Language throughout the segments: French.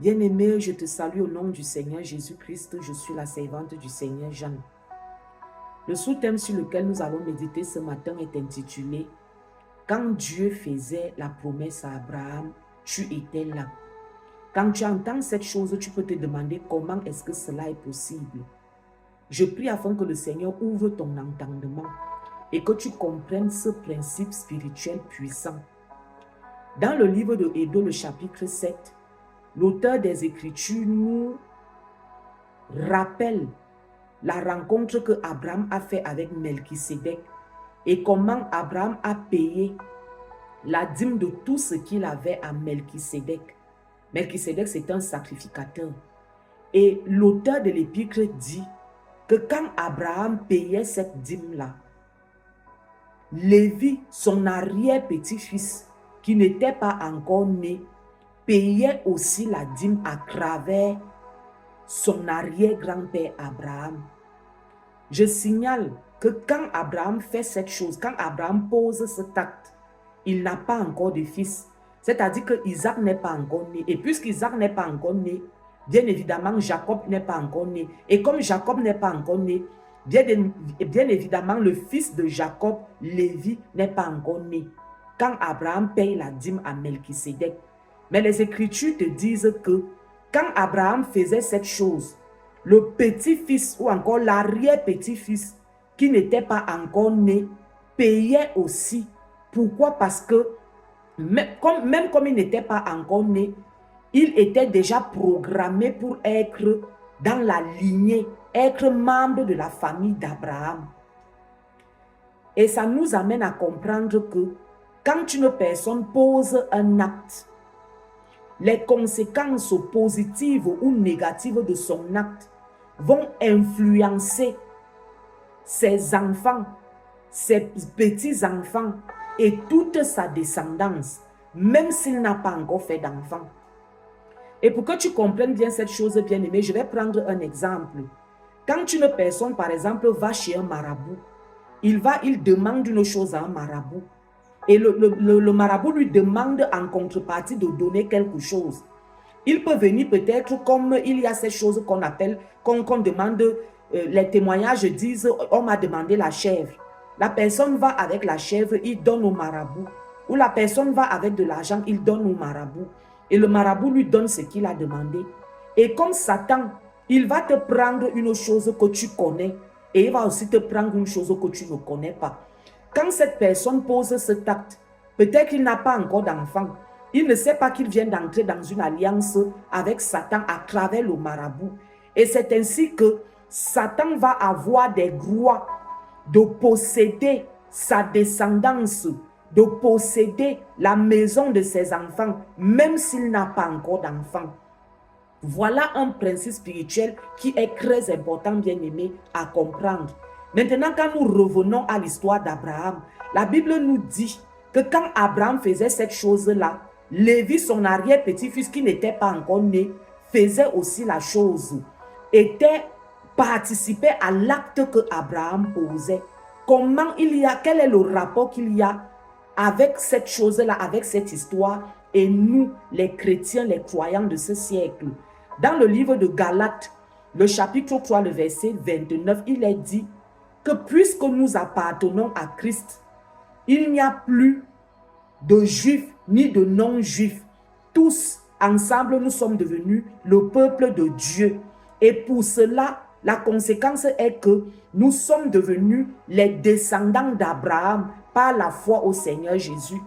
Bien-aimé, je te salue au nom du Seigneur Jésus-Christ. Je suis la servante du Seigneur Jeanne. Le sous-thème sur lequel nous allons méditer ce matin est intitulé « Quand Dieu faisait la promesse à Abraham, tu étais là ». Quand tu entends cette chose, tu peux te demander comment est-ce que cela est possible. Je prie afin que le Seigneur ouvre ton entendement et que tu comprennes ce principe spirituel puissant. Dans le livre de Hébreux, le chapitre 7, l'auteur des Écritures nous rappelle la rencontre que Abraham a fait avec Melchisédek et comment Abraham a payé la dîme de tout ce qu'il avait à Melchisédek. Melchisédek, c'est un sacrificateur. Et l'auteur de l'épître dit que quand Abraham payait cette dîme-là, Lévi, son arrière-petit-fils, qui n'était pas encore né, payait aussi la dîme à travers son arrière-grand-père Abraham. Je signale que quand Abraham fait cette chose, quand Abraham pose cet acte, il n'a pas encore de fils. C'est-à-dire que Isaac n'est pas encore né. Et puisqu'Isaac n'est pas encore né, bien évidemment, Jacob n'est pas encore né. Et comme Jacob n'est pas encore né, bien évidemment, le fils de Jacob, Lévi, n'est pas encore né. Quand Abraham paye la dîme à Melchisédek. Mais les Écritures te disent que quand Abraham faisait cette chose, le petit-fils ou encore l'arrière-petit-fils qui n'était pas encore né payait aussi. Pourquoi? Parce que même comme il n'était pas encore né, il était déjà programmé pour être dans la lignée, être membre de la famille d'Abraham. Et ça nous amène à comprendre que quand une personne pose un acte, les conséquences positives ou négatives de son acte vont influencer ses enfants, ses petits-enfants et toute sa descendance, même s'il n'a pas encore fait d'enfant. Et pour que tu comprennes bien cette chose, bien-aimée, je vais prendre un exemple. Quand une personne, par exemple, va chez un marabout, il demande une chose à un marabout. Et le marabout lui demande en contrepartie de donner quelque chose. Il peut venir peut-être comme il y a ces choses qu'on appelle, qu'on demande, les témoignages disent, on m'a demandé la chèvre. La personne va avec la chèvre, il donne au marabout. Ou la personne va avec de l'argent, il donne au marabout. Et le marabout lui donne ce qu'il a demandé. Et comme Satan, il va te prendre une chose que tu connais et il va aussi te prendre une chose que tu ne connais pas. Quand cette personne pose cet acte, peut-être qu'il n'a pas encore d'enfant. Il ne sait pas qu'il vient d'entrer dans une alliance avec Satan à travers le marabout. Et c'est ainsi que Satan va avoir des droits de posséder sa descendance, de posséder la maison de ses enfants, même s'il n'a pas encore d'enfants. Voilà un principe spirituel qui est très important, bien aimé, à comprendre. Maintenant, quand nous revenons à l'histoire d'Abraham, la Bible nous dit que quand Abraham faisait cette chose-là, Lévi, son arrière-petit-fils qui n'était pas encore né, faisait aussi la chose, participait à l'acte que Abraham posait. Quel est le rapport qu'il y a avec cette chose-là, avec cette histoire, et nous, les chrétiens, les croyants de ce siècle? Dans le livre de Galates, le chapitre 3, le verset 29, il est dit que puisque nous appartenons à Christ, il n'y a plus de juifs ni de non-juifs. Tous, ensemble, nous sommes devenus le peuple de Dieu. Et pour cela, la conséquence est que nous sommes devenus les descendants d'Abraham par la foi au Seigneur Jésus.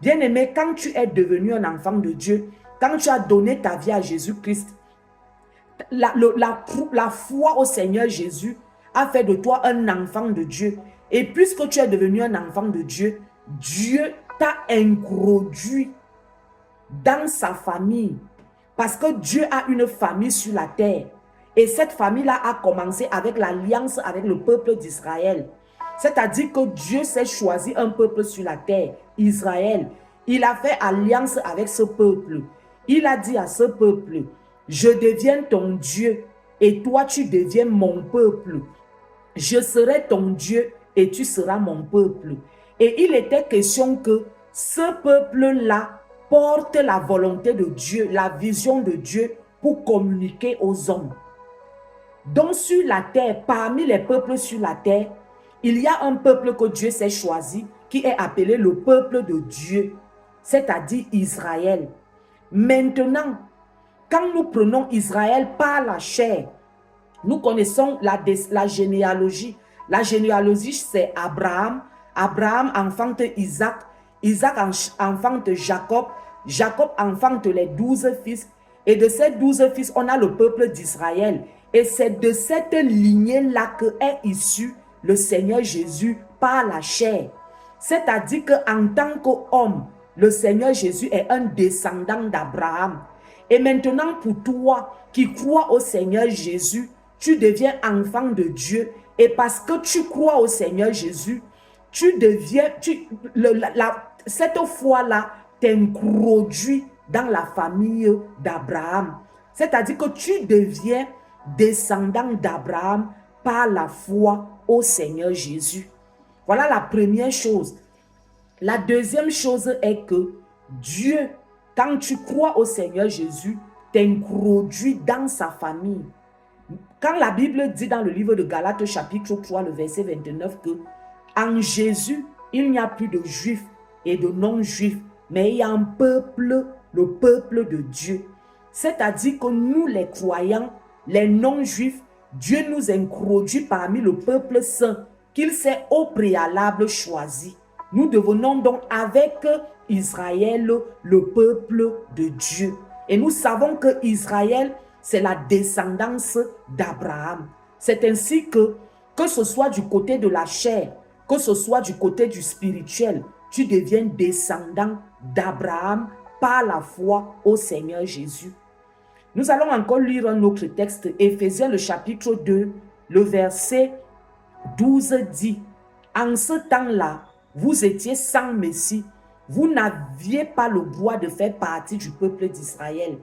Bien-aimé, quand tu es devenu un enfant de Dieu, quand tu as donné ta vie à Jésus-Christ, la foi au Seigneur Jésus a fait de toi un enfant de Dieu. Et puisque tu es devenu un enfant de Dieu, Dieu t'a introduit dans sa famille. Parce que Dieu a une famille sur la terre. Et cette famille-là a commencé avec l'alliance avec le peuple d'Israël. C'est-à-dire que Dieu s'est choisi un peuple sur la terre, Israël. Il a fait alliance avec ce peuple. Il a dit à ce peuple, je deviens ton Dieu et toi tu deviens mon peuple. Je serai ton Dieu et tu seras mon peuple. Et il était question que ce peuple-là porte la volonté de Dieu, la vision de Dieu pour communiquer aux hommes. Donc sur la terre, parmi les peuples sur la terre, il y a un peuple que Dieu s'est choisi, qui est appelé le peuple de Dieu, c'est-à-dire Israël. Maintenant, quand nous prenons Israël par la chair, nous connaissons la généalogie. La généalogie, c'est Abraham. Abraham enfante Isaac. Isaac enfante Jacob. Jacob enfante les 12 fils. Et de ces 12 fils, on a le peuple d'Israël. Et c'est de cette lignée-là que est issu le Seigneur Jésus par la chair. C'est-à-dire qu'en tant qu'homme, le Seigneur Jésus est un descendant d'Abraham. Et maintenant, pour toi qui crois au Seigneur Jésus, tu deviens enfant de Dieu. Et parce que tu crois au Seigneur Jésus, tu deviens, cette foi-là t'introduit dans la famille d'Abraham. C'est-à-dire que tu deviens descendant d'Abraham par la foi au Seigneur Jésus. Voilà la première chose. La deuxième chose est que Dieu, quand tu crois au Seigneur Jésus, t'introduit dans sa famille. Quand la Bible dit dans le livre de Galates chapitre 3, le verset 29, que en Jésus, il n'y a plus de juifs et de non-juifs, mais il y a un peuple, le peuple de Dieu. C'est-à-dire que nous, les croyants, les non-juifs, Dieu nous introduit parmi le peuple saint qu'il s'est au préalable choisi. Nous devenons donc avec Israël le peuple de Dieu. Et nous savons que Israël, c'est la descendance d'Abraham. C'est ainsi que ce soit du côté de la chair, que ce soit du côté du spirituel, tu deviens descendant d'Abraham par la foi au Seigneur Jésus. Nous allons encore lire un autre texte, Éphésiens le chapitre 2, le verset 12 dit, « En ce temps-là, vous étiez sans Messie, vous n'aviez pas le droit de faire partie du peuple d'Israël.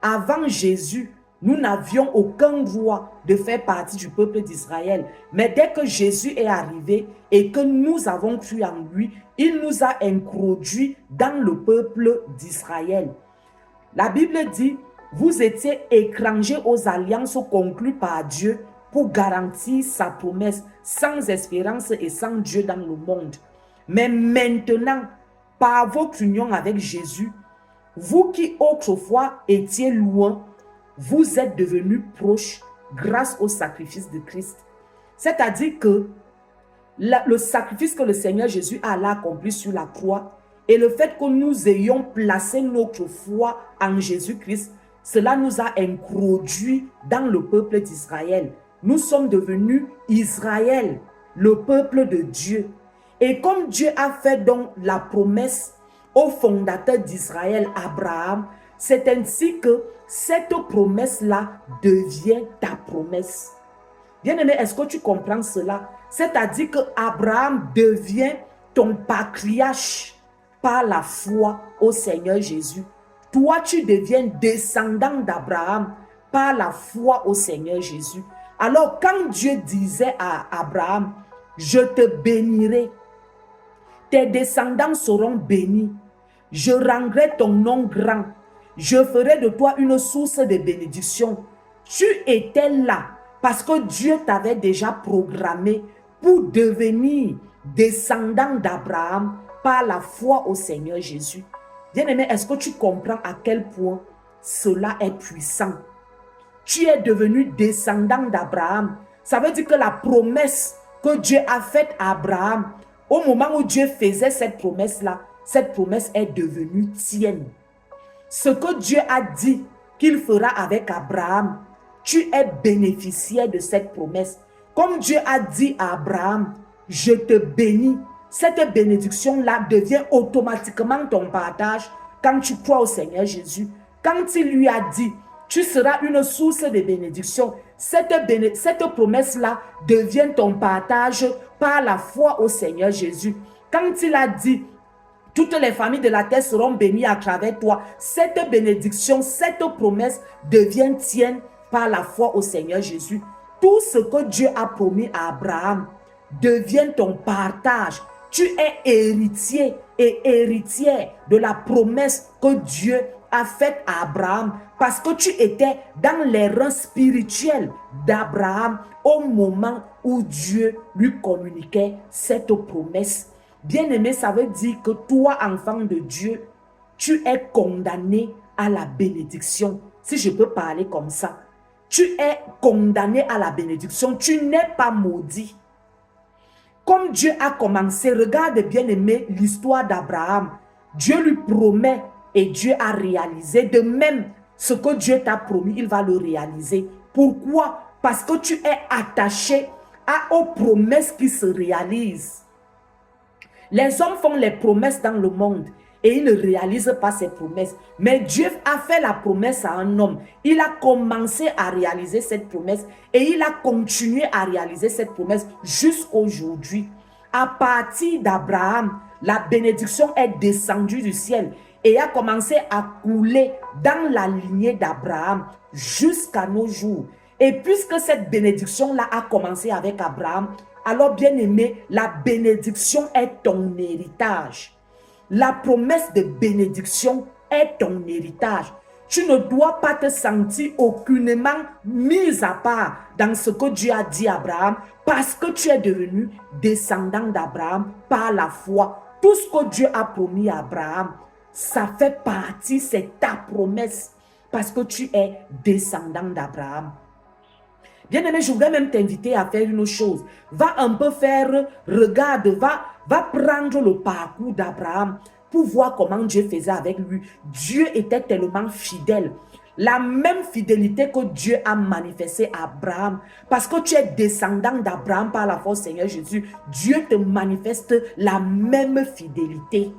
Avant Jésus, nous n'avions aucun droit de faire partie du peuple d'Israël. Mais dès que Jésus est arrivé et que nous avons cru en lui, il nous a introduits dans le peuple d'Israël. » La Bible dit, vous étiez étrangers aux alliances conclues par Dieu pour garantir sa promesse, sans espérance et sans Dieu dans le monde. Mais maintenant, par votre union avec Jésus, vous qui autrefois étiez loin, vous êtes devenus proches grâce au sacrifice de Christ. C'est-à-dire que le sacrifice que le Seigneur Jésus a accompli sur la croix et le fait que nous ayons placé notre foi en Jésus-Christ, cela nous a introduits dans le peuple d'Israël. Nous sommes devenus Israël, le peuple de Dieu. Et comme Dieu a fait donc la promesse au fondateur d'Israël, Abraham, c'est ainsi que cette promesse-là devient ta promesse. Bien-aimé, est-ce que tu comprends cela? C'est-à-dire que Abraham devient ton patriarche par la foi au Seigneur Jésus. Toi, tu deviens descendant d'Abraham par la foi au Seigneur Jésus. Alors, quand Dieu disait à Abraham, « Je te bénirai, tes descendants seront bénis, je rendrai ton nom grand, je ferai de toi une source de bénédiction. » Tu étais là parce que Dieu t'avait déjà programmé pour devenir descendant d'Abraham par la foi au Seigneur Jésus. Bien-aimé, est-ce que tu comprends à quel point cela est puissant? Tu es devenu descendant d'Abraham. Ça veut dire que la promesse que Dieu a faite à Abraham, au moment où Dieu faisait cette promesse-là, cette promesse est devenue tienne. Ce que Dieu a dit qu'il fera avec Abraham, tu es bénéficiaire de cette promesse. Comme Dieu a dit à Abraham, je te bénis, cette bénédiction-là devient automatiquement ton partage quand tu crois au Seigneur Jésus. Quand il lui a dit, tu seras une source de bénédiction, cette promesse-là devient ton partage par la foi au Seigneur Jésus. Quand il a dit, toutes les familles de la terre seront bénies à travers toi, cette bénédiction, cette promesse devient tienne par la foi au Seigneur Jésus. Tout ce que Dieu a promis à Abraham devient ton partage. Tu es héritier et héritière de la promesse que Dieu a faite à Abraham, parce que tu étais dans les rangs spirituels d'Abraham au moment où Dieu lui communiquait cette promesse. Bien-aimé, ça veut dire que toi, enfant de Dieu, tu es condamné à la bénédiction. Si je peux parler comme ça, tu es condamné à la bénédiction. Tu n'es pas maudit. Comme Dieu a commencé, regarde bien aimé l'histoire d'Abraham. Dieu lui promet et Dieu a réalisé. De même, ce que Dieu t'a promis, il va le réaliser. Pourquoi? Parce que tu es attaché aux promesses qui se réalisent. Les hommes font les promesses dans le monde et ils ne réalisent pas ces promesses. Mais Dieu a fait la promesse à un homme. Il a commencé à réaliser cette promesse et il a continué à réaliser cette promesse jusqu'aujourd'hui. À partir d'Abraham, la bénédiction est descendue du ciel et a commencé à couler dans la lignée d'Abraham jusqu'à nos jours. Et puisque cette bénédiction-là a commencé avec Abraham, alors bien aimé, la bénédiction est ton héritage. La promesse de bénédiction est ton héritage. Tu ne dois pas te sentir aucunement mis à part dans ce que Dieu a dit à Abraham parce que tu es devenu descendant d'Abraham par la foi. Tout ce que Dieu a promis à Abraham, ça fait partie, c'est ta promesse parce que tu es descendant d'Abraham. Bien-aimé, je voudrais même t'inviter à faire une chose. Va un peu faire, regarde, va prendre le parcours d'Abraham pour voir comment Dieu faisait avec lui. Dieu était tellement fidèle. La même fidélité que Dieu a manifestée à Abraham. Parce que tu es descendant d'Abraham par la force Seigneur Jésus. Dieu te manifeste la même fidélité.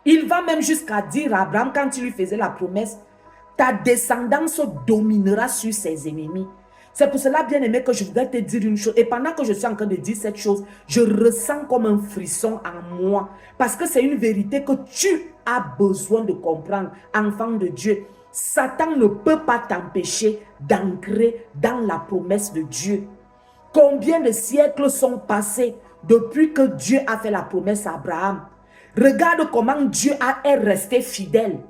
Il va même jusqu'à dire à Abraham, quand il lui faisait la promesse, ta descendance dominera sur ses ennemis. C'est pour cela, bien aimé, que je voudrais te dire une chose. Et pendant que je suis en train de dire cette chose, je ressens comme un frisson en moi. Parce que c'est une vérité que tu as besoin de comprendre, enfant de Dieu. Satan ne peut pas t'empêcher d'ancrer dans la promesse de Dieu. Combien de siècles sont passés depuis que Dieu a fait la promesse à Abraham? Regarde comment Dieu est resté fidèle.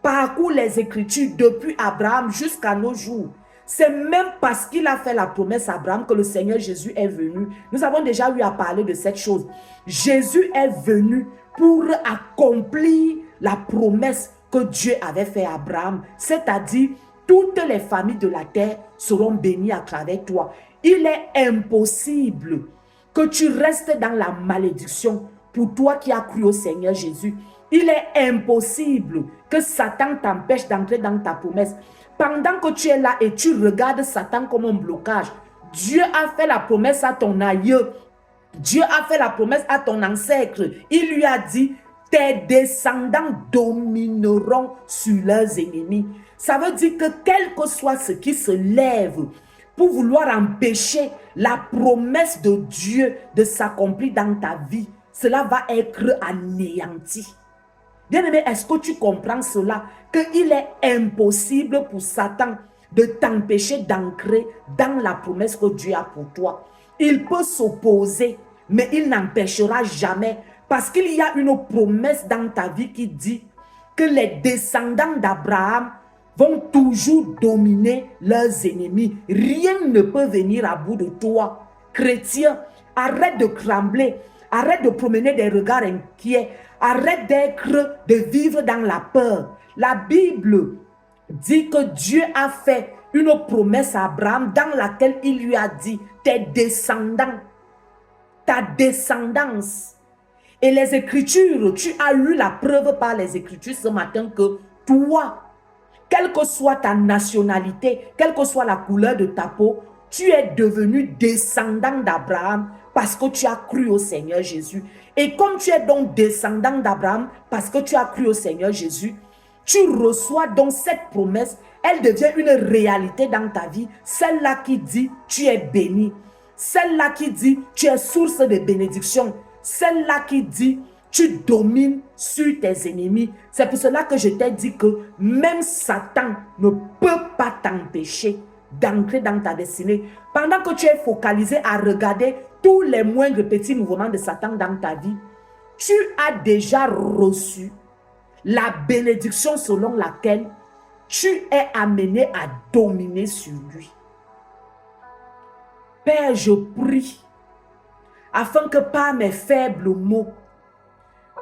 Parcours les Écritures depuis Abraham jusqu'à nos jours. C'est même parce qu'il a fait la promesse à Abraham que le Seigneur Jésus est venu. Nous avons déjà eu à parler de cette chose. Jésus est venu pour accomplir la promesse que Dieu avait fait à Abraham. C'est-à-dire, toutes les familles de la terre seront bénies à travers toi. Il est impossible que tu restes dans la malédiction pour toi qui as cru au Seigneur Jésus. Il est impossible que Satan t'empêche d'entrer dans ta promesse. Pendant que tu es là et tu regardes Satan comme un blocage, Dieu a fait la promesse à ton aïeux. Dieu a fait la promesse à ton ancêtre. Il lui a dit, tes descendants domineront sur leurs ennemis. Ça veut dire que quel que soit ce qui se lève pour vouloir empêcher la promesse de Dieu de s'accomplir dans ta vie, cela va être anéanti. Bien-aimé, est-ce que tu comprends cela? Qu'il est impossible pour Satan de t'empêcher d'ancrer dans la promesse que Dieu a pour toi. Il peut s'opposer, mais il n'empêchera jamais. Parce qu'il y a une promesse dans ta vie qui dit que les descendants d'Abraham vont toujours dominer leurs ennemis. Rien ne peut venir à bout de toi. Chrétien, arrête de trembler. Arrête de promener des regards inquiets. Arrête de vivre dans la peur. La Bible dit que Dieu a fait une promesse à Abraham dans laquelle il lui a dit, tes descendants, ta descendance. Et les Écritures, tu as eu la preuve par les Écritures ce matin que toi, quelle que soit ta nationalité, quelle que soit la couleur de ta peau, tu es devenu descendant d'Abraham parce que tu as cru au Seigneur Jésus. Et comme tu es donc descendant d'Abraham parce que tu as cru au Seigneur Jésus, tu reçois donc cette promesse. Elle devient une réalité dans ta vie. Celle-là qui dit tu es béni. Celle-là qui dit tu es source de bénédiction. Celle-là qui dit tu domines sur tes ennemis. C'est pour cela que je t'ai dit que même Satan ne peut pas t'empêcher d'entrer dans ta destinée. Pendant que tu es focalisé à regarder tous les moindres petits mouvements de Satan dans ta vie, tu as déjà reçu la bénédiction selon laquelle tu es amené à dominer sur lui. Père, je prie afin que par mes faibles mots,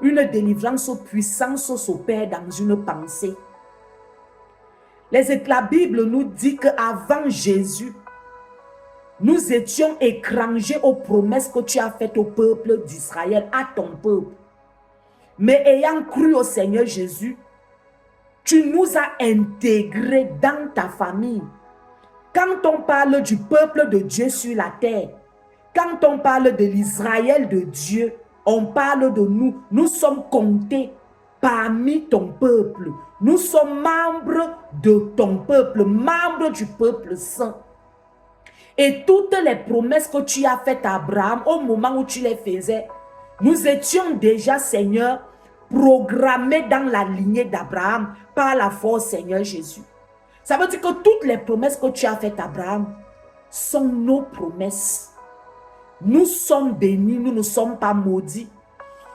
une délivrance puissante s'opère dans une pensée. La Bible nous dit qu'avant Jésus, nous étions étrangers aux promesses que tu as faites au peuple d'Israël, à ton peuple. Mais ayant cru au Seigneur Jésus, tu nous as intégrés dans ta famille. Quand on parle du peuple de Dieu sur la terre, quand on parle de l'Israël de Dieu, on parle de nous. Nous sommes comptés parmi ton peuple. Nous sommes membres de ton peuple, membres du peuple saint. Et toutes les promesses que tu as faites à Abraham, au moment où tu les faisais, nous étions déjà, Seigneur, programmés dans la lignée d'Abraham par la force, Seigneur Jésus. Ça veut dire que toutes les promesses que tu as faites à Abraham sont nos promesses. Nous sommes bénis, nous ne sommes pas maudits.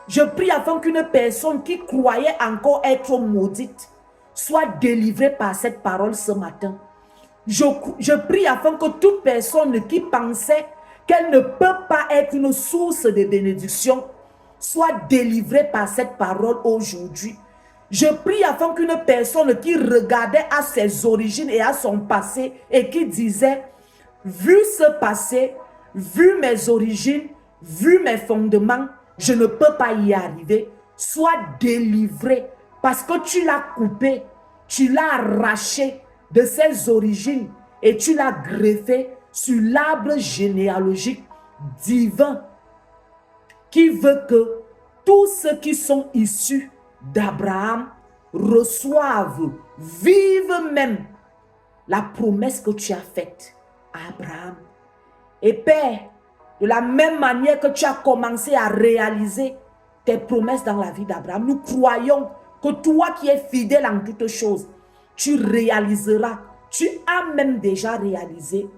Je prie afin qu'une personne qui croyait encore être maudite soit délivrée par cette parole ce matin. Je prie afin que toute personne qui pensait qu'elle ne peut pas être une source de bénédiction soit délivrée par cette parole aujourd'hui. Je prie afin qu'une personne qui regardait à ses origines et à son passé et qui disait, vu ce passé, vu mes origines, vu mes fondements, je ne peux pas y arriver, soit délivrée parce que tu l'as coupé, tu l'as arraché de ses origines et tu l'as greffé sur l'arbre généalogique divin qui veut que tous ceux qui sont issus d'Abraham reçoivent, vivent même la promesse que tu as faite à Abraham. Et Père, de la même manière que tu as commencé à réaliser tes promesses dans la vie d'Abraham, nous croyons que toi qui es fidèle en toutes choses, tu réaliseras, tu as même déjà réalisé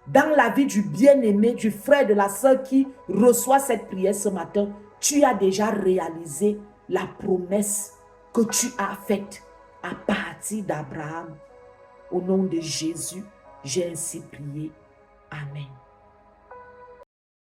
dans la vie du bien-aimé, du frère, de la sœur qui reçoit cette prière ce matin, tu as déjà réalisé la promesse que tu as faite à partir d'Abraham. Au nom de Jésus, j'ai ainsi prié. Amen.